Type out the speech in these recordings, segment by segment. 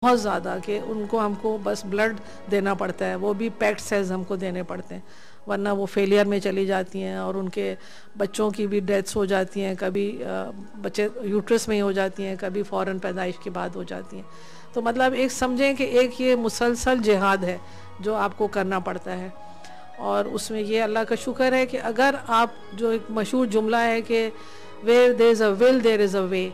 बहुत ज़्यादा कि उनको हमको बस ब्लड देना पड़ता है, वो भी पैक्ड सेल्स हमको देने पड़ते हैं, वरना वो फेलियर में चली जाती हैं और उनके बच्चों की भी डेथ्स हो जाती हैं, कभी बच्चे यूट्रस में ही हो जाती हैं, कभी फ़ौरन पैदाइश के बाद हो जाती हैं। तो मतलब एक समझें कि एक ये मुसलसल जिहाद है जो आपको करना पड़ता है। और उसमें ये अल्लाह का शुक्र है कि अगर आप, जो एक मशहूर जुमला है कि where there is a will there is a way,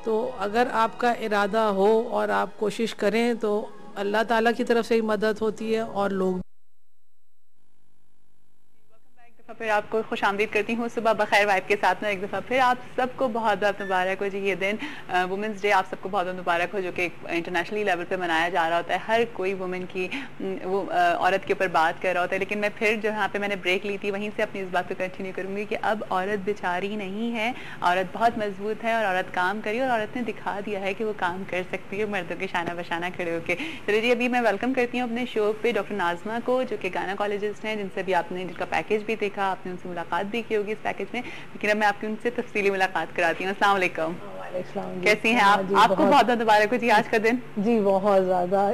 तो अगर आपका इरादा हो और आप कोशिश करें तो अल्लाह ताला की तरफ से ही मदद होती है और लोग। फिर आपको खुश आमदीद करती हूँ सुबह बखैर वाइब के साथ में एक दफ़ा फिर आप सबको बहुत बहुत मुबारक हो जी। ये दिन वुमेंस डे आप सबको बहुत बहुत मुबारक हो, जो कि इंटरनेशनली लेवल पे मनाया जा रहा होता है। हर कोई वुमेन की वो औरत के ऊपर बात कर रहा होता है, लेकिन मैं फिर जो यहाँ पे मैंने ब्रेक ली थी वहीं से अपनी इस बात को कंटिन्यू करूँगी कि अब औरत बेचारी नहीं है, औरत बहुत मजबूत है और औरत काम करी और औरत ने दिखा दिया है कि वो काम कर सकती है मर्दों के शाना बशाना खड़े होकर। चलिए जी, अभी मैं वेलकम करती हूँ अपने शो पे डॉक्टर नाज़मा को, जो कि गायनेकोलॉजिस्ट हैं, जिनसे भी आपने जिनका पैकेज भी देखा, आपने उनसे मुलाकात भी की होगी इस पैकेज में, लेकिन अब मैं आपकी उनसे तफसीली मुलाकात कराती हूँ। अस्सलाम वालेकुम, कैसी हैं आप? आपको बहुत बहुत मुबारक हो जी आज का दिन। जी बहुत ज़्यादा।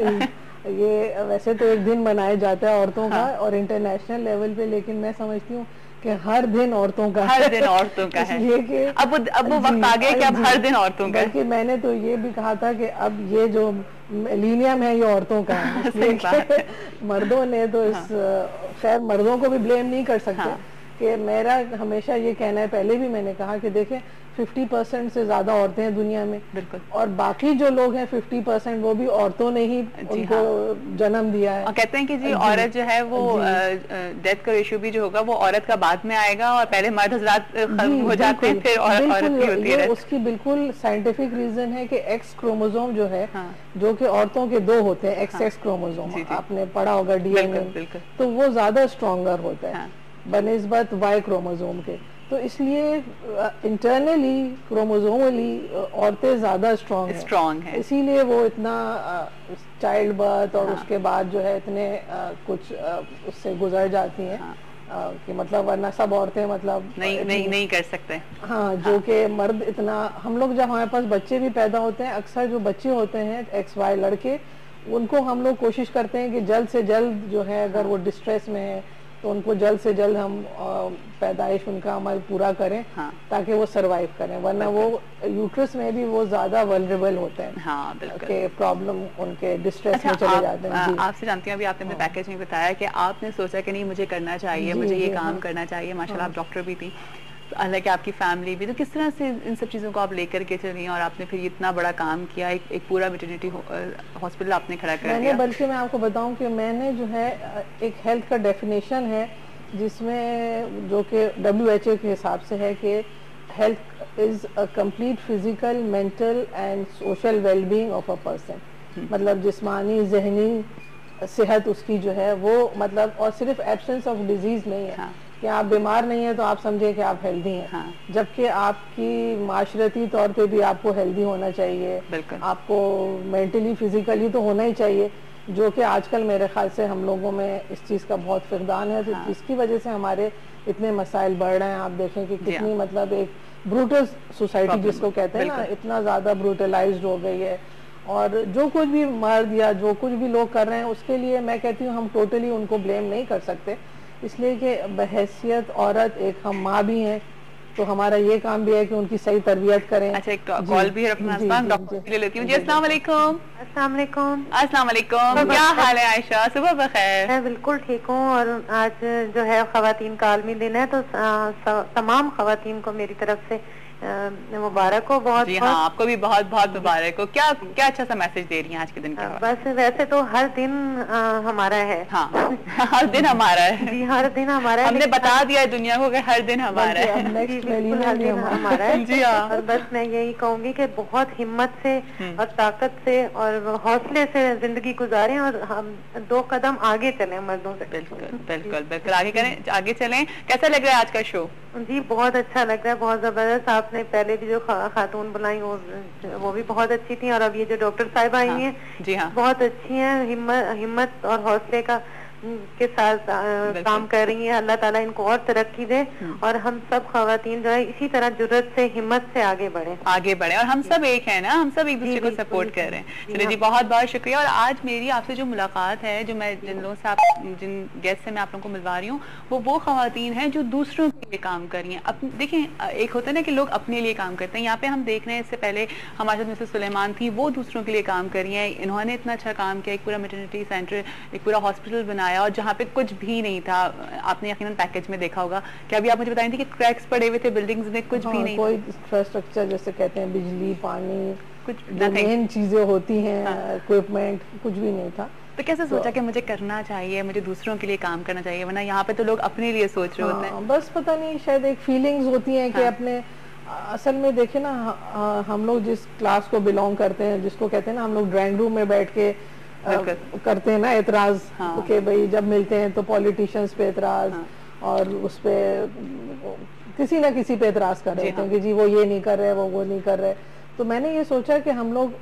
ये वैसे तो एक दिन मनाया जाता है औरतों का और इंटरनेशनल लेवल पे, लेकिन मैं समझती हूँ कि हर दिन औरतों का, हर दिन औरतों का है। इसलिए कि अब वो वक्त आ गया कि अब हर दिन औरतों का है। बल्कि मैंने तो ये भी कहा था कि अब ये जो मिलेनियम है ये औरतों का है, सही बात है। मर्दों ने तो इस खैर मर्दों को भी ब्लेम नहीं कर सकते कि मेरा हमेशा ये कहना है, पहले भी मैंने कहा कि देखें 50% से ज्यादा औरतें हैं दुनिया में, बिल्कुल, और बाकी जो लोग हैं 50% वो भी औरतों ने ही उनको जन्म दिया है। और कहते हैं कि जी औरत जो है वो डेथ का रेशियो भी जो होगा वो औरत का बाद में आएगा और पहले मर्द हजरात खत्म हो जाते हैं, फिर औरत की होती है। उसकी बिल्कुल साइंटिफिक रीजन है कि एक्स क्रोमोसोम जो है, जो कि औरतों के 2 होते हैं, एक्स क्रोमोसोम, आपने पढ़ा होगा डीएनए, तो वो ज्यादा स्ट्रॉन्गर होता है बनिस्बत वाई क्रोमोसोम के। तो इसलिए इंटरनली क्रोमोसोमली औरतें ज्यादा स्ट्रॉन्ग है, इसीलिए वो इतना चाइल्ड बर्थ और उसके बाद जो है इतने कुछ उससे गुजर जाती हैं कि मतलब वरना सब औरतें मतलब नहीं कर सकते। हाँ, जो कि मर्द इतना, हम लोग जब हमारे पास बच्चे भी पैदा होते हैं, अक्सर जो बच्चे होते हैं XY लड़के, उनको हम लोग कोशिश करते हैं कि जल्द से जल्द जो है, अगर वो डिस्ट्रेस में है तो उनको जल्द से जल्द हम पैदाइश उनका अमल पूरा करें ताकि वो सरवाइव करें, वरना वो यूट्रस में भी वो ज्यादा वल्नरेबल होते हैं कि प्रॉब्लम उनके डिस्ट्रेस में चले जाते हैं। आपसे जानती हूँ, अभी आपने अपने पैकेज में बताया कि आपने सोचा कि नहीं मुझे करना चाहिए, मुझे ये काम करना चाहिए, माशाल्लाह आप डॉक्टर भी थी, हालांकि आपकी फैमिली भी, तो किस तरह से इन सब चीज़ों को आप लेकर के चली और आपने फिर इतना बड़ा काम किया, एक पूरा मैटरनिटी हॉस्पिटल आपने खड़ा कर दिया? बल्कि मैं आपको बताऊं कि मैंने जो है एक हेल्थ का डेफिनेशन है जिसमें, जो कि WHO के हिसाब से है कि health is a complete physical, mental and social wellbeing of a person. मतलब जिस्मानी जहनी सेहत उसकी जो है वो, मतलब, और सिर्फ एब्सेंस ऑफ डिजीज नहीं है कि आप बीमार नहीं है तो आप समझे कि आप हेल्दी हैं, जबकि आपकी माशरती तौर पे भी आपको हेल्दी होना चाहिए, आपको मेंटली फिजिकली तो होना ही चाहिए, जो कि आजकल मेरे ख्याल से हम लोगों में इस चीज़ का बहुत फकदान है। तो इसकी वजह से हमारे इतने मसाइल बढ़ रहे हैं। आप देखें कि कितनी मतलब एक ब्रूटल सोसाइटी जिसको कहते हैं ना, इतना ज़्यादा ब्रूटलाइज्ड हो गई है, और जो कुछ भी मर्द या जो कुछ भी लोग कर रहे हैं उसके लिए मैं कहती हूँ हम टोटली उनको ब्लेम नहीं कर सकते, इसलिए कि बहैसियत औरत एक हम माँ भी हैं, तो हमारा ये काम भी है कि उनकी सही तरबियत करें। अच्छा, एक कॉल भी है, डॉक्टर ले लेती हूँ जी। अस्सलाम वालेकुम। अस्सलाम वालेकुम। अस्सलाम वालेकुम, क्या हाल है आयशा? सुबह बखैर। मैं बिल्कुल ठीक हूँ, और आज जो है ख़वातीन का आलमी दिन है, तो तमाम ख़वातीन को मेरी तरफ से मुबारक हो। बहुत जी हाँ, आपको भी बहुत बहुत मुबारक हो। क्या क्या अच्छा सा मैसेज दे रही हैं आज के दिन के बाद? बस वैसे तो हर दिन हमारा है। हाँ, हर दिन हमारा है जी, हर दिन हमारा है। हमने बता दिया है दुनिया को कि हर दिन हमारा है। हर दिन हमारा है जी हाँ। और बस मैं यही कहूँगी कि बहुत हिम्मत से और ताकत से और हौसले से जिंदगी गुजारें और हम 2 कदम आगे चलें मर्दों से। बिल्कुल बिल्कुल बिल्कुल, आगे करें, आगे चलें। कैसा लग रहा है आज का शो? जी बहुत अच्छा लग रहा है, बहुत जबरदस्त। आपने पहले भी जो खातून बुलाई वो भी बहुत अच्छी थी, और अब ये जो डॉक्टर साहिबा आई हैं, जी हाँ, बहुत अच्छी हैं। हिम्मत और हौसले का के साथ काम कर रही हैं। अल्लाह ताला इनको और तरक्की दे और हम सब खवातीन जो है इसी तरह जुर्रत से, हिम्मत से आगे बढ़े और हम सब एक है ना, हम सब एक दूसरे को सपोर्ट कर रहे हैं। चलिए जी, बहुत बहुत शुक्रिया। और आज मेरी आपसे जो मुलाकात है, जो मैं जिन लोगों से जिन गेस्ट से मैं आप लोगों को मिलवा रही हूँ, वो खवातीन हैं जो दूसरों के लिए काम कर रही हैं। देखें, एक होता है ना कि लोग अपने लिए काम करते हैं, यहाँ पे हम देख रहे हैं, इससे पहले हमारे साथ मिसेस सुलेमान थी, वो दूसरों के लिए काम कर रही हैं। इन्होंने इतना अच्छा काम किया, एक पूरा मैटरनिटी सेंटर, एक पूरा हॉस्पिटल बनाया, और जहाँ पे कुछ भी नहीं था, आपने यकीनन पैकेज में देखा होगा कि अभी आप मुझे बताएं थी कि क्रैक्स पड़े हुए थे बिल्डिंग्स में, कुछ भी नहीं, कोई इंफ्रास्ट्रक्चर जैसे कहते हैं, बिजली, पानी, कुछ मेन चीजें होती हैं, इक्विपमेंट, कुछ भी नहीं था। तो कैसे सोचा कि मुझे करना चाहिए, मुझे दूसरों के लिए काम करना चाहिए, वरना यहाँ पे तो लोग अपने लिए सोच रहे होते हैं। बस पता नहीं, शायद एक फीलिंग्स होती हैं कि अपने, असल में देखे ना, हम लोग जिस क्लास को बिलोंग करते हैं, जिसको कहते हैं ना, हम लोग ड्राइंग रूम में बैठ के करते हैं ना एतराज, कि भाई जब मिलते हैं तो पॉलिटिशियंस पे एतराज, और उस पे किसी ना किसी पे एतराज कर रहे हैं कि जी वो ये नहीं कर रहे, वो नहीं कर रहे। तो मैंने ये सोचा कि हम लोग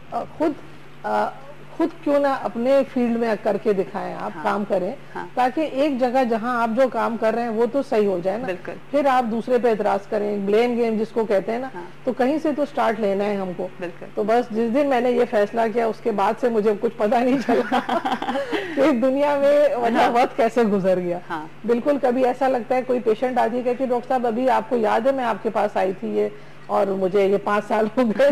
खुद क्यों ना अपने फील्ड में करके दिखाएं, आप काम करें, ताकि एक जगह जहां आप जो काम कर रहे हैं वो तो सही हो जाए ना, फिर आप दूसरे पे एतराज करें, ब्लेम गेम जिसको कहते हैं ना, तो कहीं से तो स्टार्ट लेना है हमको। तो बस जिस दिन मैंने ये फैसला किया, उसके बाद से मुझे कुछ पता नहीं चला कि दुनिया में मतलब वक्त कैसे गुजर गया। बिल्कुल, कभी ऐसा लगता है, कोई पेशेंट आती है कहती, डॉक्टर साहब अभी आपको याद है मैं आपके पास आई थी ये, और मुझे ये 5 साल हो गए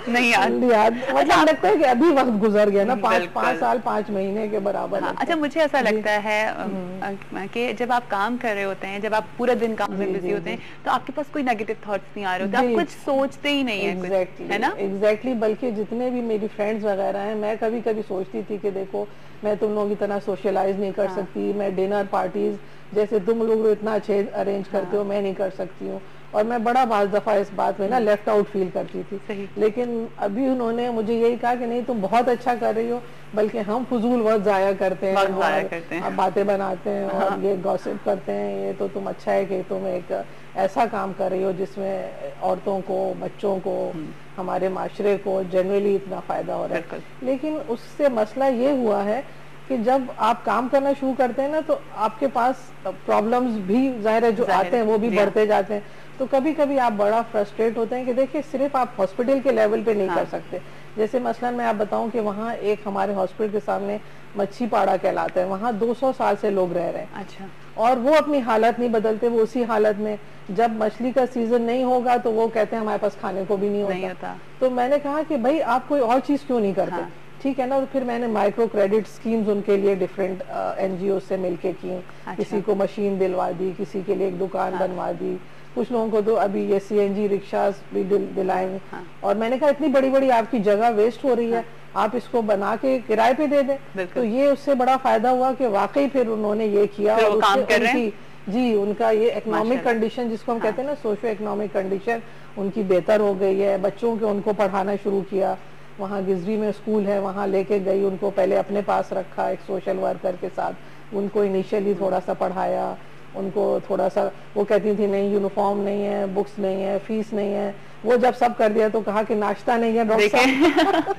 नहीं याद, मतलब लगता है कि अभी वक्त गुजर गया ना, 5 साल 5 महीने के बराबर। अच्छा, मुझे ऐसा लगता है कि जब आप काम कर रहे होते हैं, जब आप पूरा दिन काम में बिजी होते हैं, तो आपके पास कोई नेगेटिव थॉट्स नहीं आ रहे होते, आप कुछ सोचते ही नहीं है, है ना? एग्जैक्टली, बल्कि जितने भी मेरी फ्रेंड्स वगैरह हैं, मैं कभी कभी सोचती थी कि देखो, मैं तुम लोगों की तरह सोशलाइज नहीं कर सकती, मैं डिनर पार्टीज जैसे तुम लोग इतना अच्छे अरेंज करते हो, मैं नहीं कर सकती हूँ, और मैं बड़ा बाज़ दफा इस बात में ना लेफ्ट आउट फील करती थी। लेकिन अभी उन्होंने मुझे यही कहा कि नहीं, तुम बहुत अच्छा कर रही हो, बल्कि हम फजूल वक्त जाया करते हैं, और बातें बनाते हैं, और ये गॉसिप करते हैं, ये तो तुम अच्छा है कि तुम एक ऐसा काम कर रही हो जिसमें औरतों को, बच्चों को, हमारे माशरे को जनरली इतना फायदा हो रहा है। लेकिन उससे मसला ये हुआ है कि जब आप काम करना शुरू करते हैं ना, तो आपके पास प्रॉब्लम्स भी जाहिर है जो आते हैं वो भी बढ़ते जाते हैं। तो कभी कभी आप बड़ा फ्रस्ट्रेट होते हैं कि देखिए, सिर्फ आप हॉस्पिटल के लेवल पे नहीं कर सकते। जैसे मसलन मैं आप बताऊं कि वहाँ एक हमारे हॉस्पिटल के सामने मच्छी पाड़ा कहलाता है, वहाँ 200 साल से लोग रह रहे हैं। अच्छा। और वो अपनी हालत नहीं बदलते, वो उसी हालत में, जब मछली का सीजन नहीं होगा तो वो कहते हैं हमारे पास खाने को भी नहीं होता। तो मैंने कहा कि भाई आप कोई और चीज क्यों नहीं करते, ठीक है ना। और फिर मैंने माइक्रो क्रेडिट स्कीम्स उनके लिए डिफरेंट NGO से मिलके की। अच्छा। किसी को मशीन दिलवा दी, किसी के लिए एक दुकान बनवा दी, कुछ लोगों को तो अभी ये CNG रिक्शास भी दिलाएंगे। और मैंने कहा इतनी बड़ी बड़ी आपकी जगह वेस्ट हो रही है, आप इसको बना के किराए पे दे दें। तो ये उससे बड़ा फायदा हुआ कि वाकई फिर उन्होंने ये किया, और काम कर रहे हैं। जी, उनका ये इकोनॉमिक कंडीशन जिसको हम कहते हैं ना, सोशो इकोनॉमिक कंडीशन उनकी बेहतर हो गई है। बच्चों के उनको पढ़ाना शुरू किया, वहाँ गिजरी में स्कूल है, वहाँ लेके गई, उनको पहले अपने पास रखा एक सोशल वर्कर के साथ, उनको इनिशियली थोड़ा सा पढ़ाया, उनको थोड़ा सा, वो कहती थी नहीं यूनिफॉर्म नहीं है, बुक्स नहीं है, फीस नहीं है, वो जब सब कर दिया तो कहा कि नाश्ता नहीं है डॉक्टर साहब।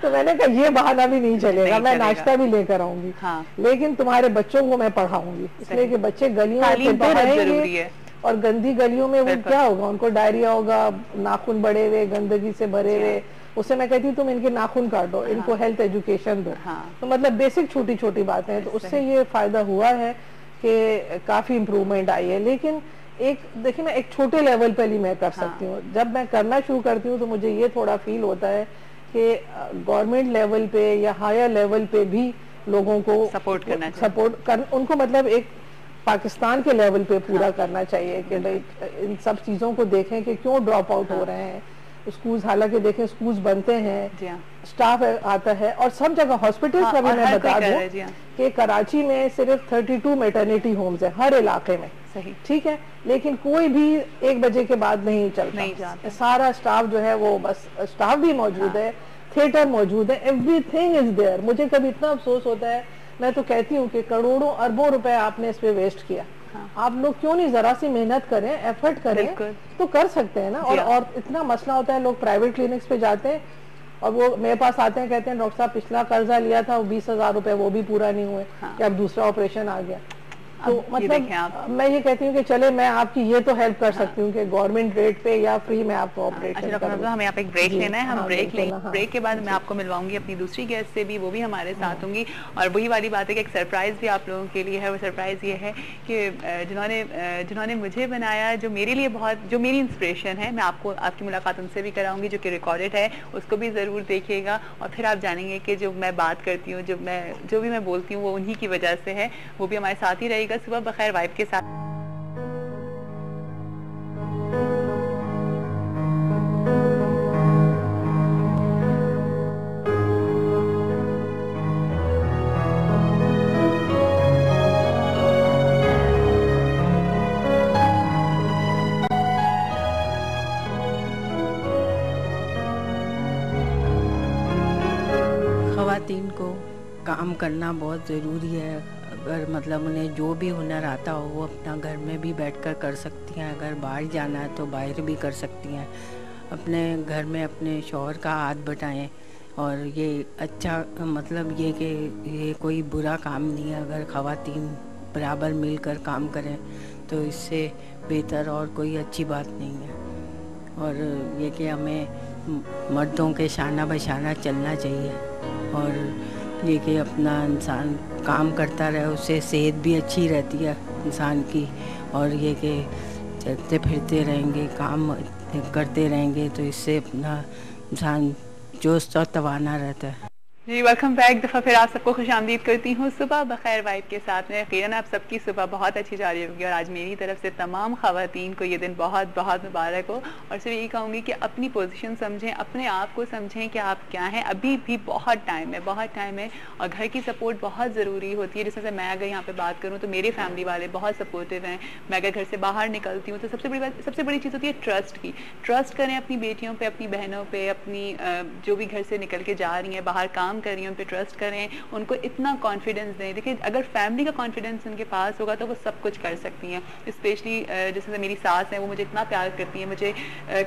तो मैंने कहा ये बहाना भी नहीं चलेगा, मैं नाश्ता भी लेकर आऊंगी, लेकिन तुम्हारे बच्चों को मैं पढ़ाऊंगी, इसलिए कि बच्चे गलियों में पढ़ाएंगे, और गंदी गलियों में वो क्या होगा, उनको डायरिया होगा, नाखून बड़े हुए, गंदगी से भरे हुए। उससे मैं कहती हूँ तुम इनके नाखून काटो, इनको हेल्थ एजुकेशन दो। तो मतलब बेसिक छोटी छोटी बातें हैं। तो उससे ये फायदा हुआ है कि काफी इम्प्रूवमेंट आई है। लेकिन एक देखिए ना, एक छोटे लेवल पे ही मैं कर सकती हूँ। जब मैं करना शुरू करती हूँ तो मुझे ये थोड़ा फील होता है कि गवर्नमेंट लेवल पे या हायर लेवल पे भी लोगों को सपोर्ट करना उनको मतलब एक पाकिस्तान के लेवल पे पूरा करना चाहिए कि भाई इन सब चीजों को देखें कि क्यों ड्रॉप आउट हो रहे हैं स्कूल्स। हालांकि देखें स्कूल्स बनते हैं, स्टाफ आता है, और सब जगह हॉस्पिटल्स का भी मैं बता दूं कि कराची में सिर्फ 32 मैटरनिटी होम्स है हर इलाके में। सही, ठीक है, लेकिन कोई भी 1 बजे के बाद नहीं चलता। सारा स्टाफ जो है वो बस स्टाफ भी मौजूद है, थिएटर मौजूद है, एवरीथिंग इज देयर। मुझे कभी इतना अफसोस होता है, मैं तो कहती हूँ कि करोड़ों अरबों रुपए आपने इस पे वेस्ट किया। आप लोग क्यों नहीं जरा सी मेहनत करें, एफर्ट करें, तो कर सकते हैं ना। और इतना मसला होता है, लोग प्राइवेट क्लिनिक्स पे जाते हैं, और वो मेरे पास आते हैं, कहते हैं डॉक्टर साहब पिछला कर्जा लिया था वो 20,000 रुपए वो भी पूरा नहीं हुए, कि अब दूसरा ऑपरेशन आ गया। तो मतलब मैं ये कहती हूँ कि चले मैं आपकी ये तो हेल्प कर सकती हूँ कि गवर्नमेंट रेट पे या फ्री में आपको ऑपरेशन करूँ। हमें यहाँ पे एक ब्रेक लेना है, हम ब्रेक लेंगे। ब्रेक के बाद मैं आपको मिलवाऊंगी अपनी दूसरी गेस्ट से भी, वो भी हमारे साथ होंगी। और वही वाली बात है कि एक सरप्राइज भी आप लोगों के लिए है। वो सरप्राइज ये है कि जिन्होंने मुझे बनाया, जो मेरे लिए जो मेरी इंस्पिरेशन है, मैं आपकी मुलाकात उनसे भी कराऊंगी जो कि रिकॉर्डेड है, उसको भी ज़रूर देखिएगा। और फिर आप जानेंगे कि जो मैं बात करती हूँ, जो भी मैं बोलती हूँ वो उन्हीं की वजह से है। वो भी हमारे साथ ही रहेगा सुबह बखैर वाइब के साथ। ख़वातीन को काम करना बहुत ज़रूरी है। अगर मतलब उन्हें जो भी हुनर आता हो वो अपना घर में भी बैठकर कर सकती हैं, अगर बाहर जाना है तो बाहर भी कर सकती हैं। अपने घर में अपने शौहर का हाथ बटाएं। और ये अच्छा मतलब ये कि ये कोई बुरा काम नहीं है, अगर ख़वातीन बराबर मिलकर काम करें तो इससे बेहतर और कोई अच्छी बात नहीं है। और ये कि हमें मर्दों के शाना बशाना चलना चाहिए। और ये कि अपना इंसान काम करता रहे, उससे सेहत भी अच्छी रहती है इंसान की। और ये कि चलते फिरते रहेंगे, काम करते रहेंगे तो इससे अपना इंसान जोश और तवाना रहता है। जी वेलकम बैक। दफ़ा फिर आप सबको खुशामदीद करती हूँ सुबह बखैर वाइब के साथ में। यकीनन आप सबकी सुबह बहुत अच्छी जा रही होगी और आज मेरी तरफ से तमाम ख़वातीन को ये दिन बहुत बहुत मुबारक हो। और सिर्फ यही कहूँगी कि अपनी पोजीशन समझें, अपने आप को समझें कि आप क्या हैं। अभी भी बहुत टाइम है, बहुत टाइम है और घर की सपोर्ट बहुत ज़रूरी होती है। जैसे से मैं अगर यहाँ पर बात करूँ तो मेरे फैमिली वाले बहुत सपोर्टिव हैं। मैं अगर घर से बाहर निकलती हूँ तो सबसे बड़ी चीज़ होती है ट्रस्ट की। ट्रस्ट करें अपनी बेटियों पर, अपनी बहनों पर, अपनी जो भी घर से निकल के जा रही हैं, बाहर काम कर रही हैं, उन पे ट्रस्ट करें, उनको इतना कॉन्फिडेंस दें। देखिए अगर फैमिली का कॉन्फिडेंस उनके पास होगा तो वो सब कुछ कर सकती हैं। स्पेशली जैसे मेरी सास है, वो मुझे इतना प्यार करती है, मुझे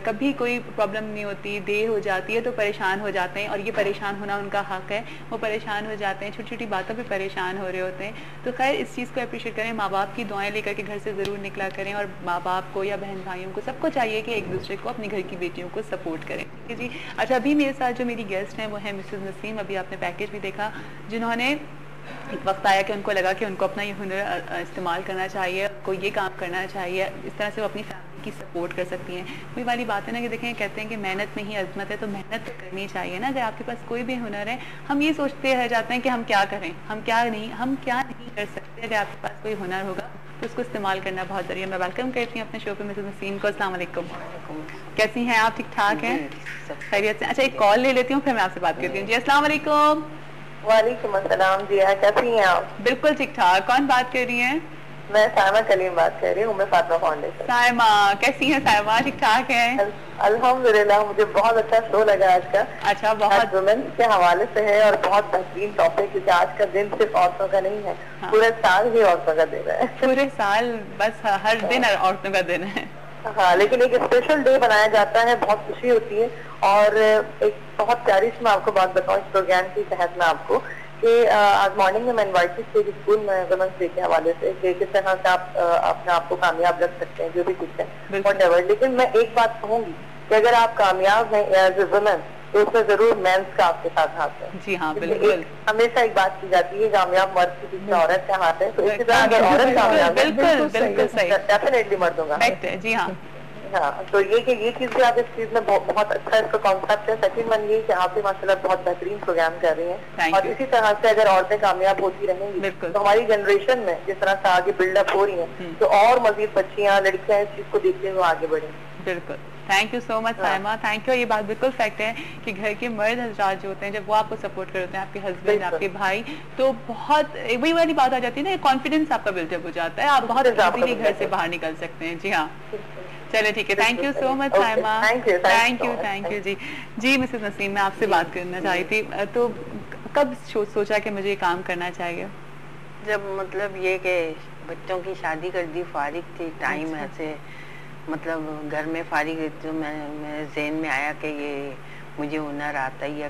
कभी कोई प्रॉब्लम नहीं होती। देर हो जाती है तो परेशान हो जाते हैं और ये परेशान होना उनका हक है, वो परेशान हो जाते हैं, छोटी छोटी बातों पर परेशान हो रहे होते हैं। तो खैर इस चीज़ को अप्रिशिएट करें, माँ बाप की दुआएं लेकर के घर से ज़रूर निकला करें। और माँ बाप को या बहन भाइयों को सबको चाहिए कि एक दूसरे को, अपनी घर की बेटियों को सपोर्ट करें। ठीक है जी। अच्छा अभी मेरे साथ जो मेरी गेस्ट हैं वो है मिसेस नसीम। अभी आपने पैकेज भी देखा, जिन्होंने एक वक्त आया कि उनको लगा कि उनको अपना ये हुनर इस्तेमाल करना चाहिए, को ये काम करना चाहिए, इस तरह से वो अपनी फैमिली की सपोर्ट कर सकती हैं। वही वाली बात है ना कि देखें, कहते हैं कि मेहनत में ही अज़मत है, तो मेहनत तो करनी चाहिए ना। अगर आपके पास कोई भी हुनर है, हम ये सोचते रह जाते हैं कि हम क्या करें, हम क्या नहीं कर सकते। अगर आपके पास कोई हुनर होगा तो उसको इस्तेमाल करना बहुत ज़रूरी है। मैं वेलकम करती हूँ अपने शो पे मिसेस नसीम को। अस्सलाम वालेकुम। कैसी हैं आप? ठीक ठाक हैं? खैरियत से? अच्छा एक कॉल ले लेती हूँ फिर मैं आपसे बात करती हूँ। जी अस्सलाम वालेकुम। वालेकुम अस्सलाम जी, कैसी हैं आप? बिल्कुल ठीक ठाक। कौन बात कर रही हैं? मैं साइमा कलीम बात कर रही हूँ, मैं फातिमा फाउंडेशन। साइमा कैसी हैं? साइमा ठीक ठाक हैं? अल्हम्दुलिल्लाह, मुझे बहुत अच्छा शो लगा आज का। अच्छा, बहुत वुमेन के हवाले से है और बहुत बेहतरीन टॉपिक, क्योंकि आज का दिन सिर्फ औरतों का नहीं है। हाँ। पूरे साल ही औरतों का दिन है। पूरे साल बस हर दिन औरतों का दिन है। हाँ, लेकिन एक स्पेशल डे बनाया जाता है, बहुत खुशी होती है। और एक बहुत प्यारी मैं आपको बात बताऊँ इस प्रोग्राम के तहत में आपको कि आज मॉर्निंग में मैं इन्वाइटेड थी स्कूल में वुमेन्स डे के हवाले से कि किस तरह से आप अपने आप को कामयाब रख सकते हैं, जो भी कुछ है व्हाटएवर। लेकिन मैं एक बात कहूंगी कि अगर आप कामयाब हैं एज ए वुमेन तो उसमें जरूर मेंस का आपके साथ हाथ है। जी हाँ, बिल्कुल। हमेशा एक बात की जाती है, कामयाब मर्द के पीछे औरत का हाथ है, तो इसी तरह अगर औरत कामयाब है बिल्कुल सही, डेफिनेटली मर्दों का। जी हाँ। हाँ, तो ये चीज भी आप इस चीज में बहुत अच्छा इसका कॉन्सेप्ट है। सेकंड वन ये कि आप भी माशाल्लाह बहुत बेहतरीन प्रोग्राम कर रही हैं और इसी तरह से अगर औरतें कामयाब होती रहेंगी तो हमारी जनरेशन में जिस तरह से आगे बिल्डअप हो रही है तो और मजीद बच्चियां लड़कियां इस चीज को देखते हुए आगे बढ़ेंगी। बिल्कुल, thank you so much Saima, thank you. ये बात बिल्कुल फैक्ट है कि घर के मर्द हजरात जो होते हैं, जब वो आपको सपोर्ट कर होते हैं, आपके हस्बैंड, आपके भाई, तो बहुत वही वाली बात आ जाती है ना, कॉन्फिडेंस आपका बिल्डअप हो जाता है, आप बहुत इजीली घर से बाहर निकल सकते हैं। जी हाँ, चलो ठीक है, thank you so much Saima, thank you ji. Mrs Naseem, मैं आपसे बात करना चाही थी, तो कब सोचा कि मुझे ये काम करना चाहिए? जब मतलब ये कि बच्चों की शादी कर दी, फारिग थी, टाइम ऐसे मतलब घर में फारिग, तो मैं ज़हन में आया कि ये मुझे हुनर आता ही है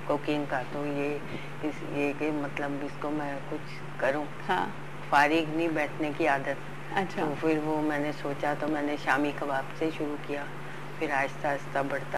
कुकिंग का, तो ये कि मतलब इसको मैं कुछ करूं। हाँ। फारिग नहीं बैठने की आदत। अच्छा। तो फिर वो मैंने सोचा, तो मैंने शामी कबाब से शुरू किया, फिर आहिस्ता आहिस्ता बढ़ता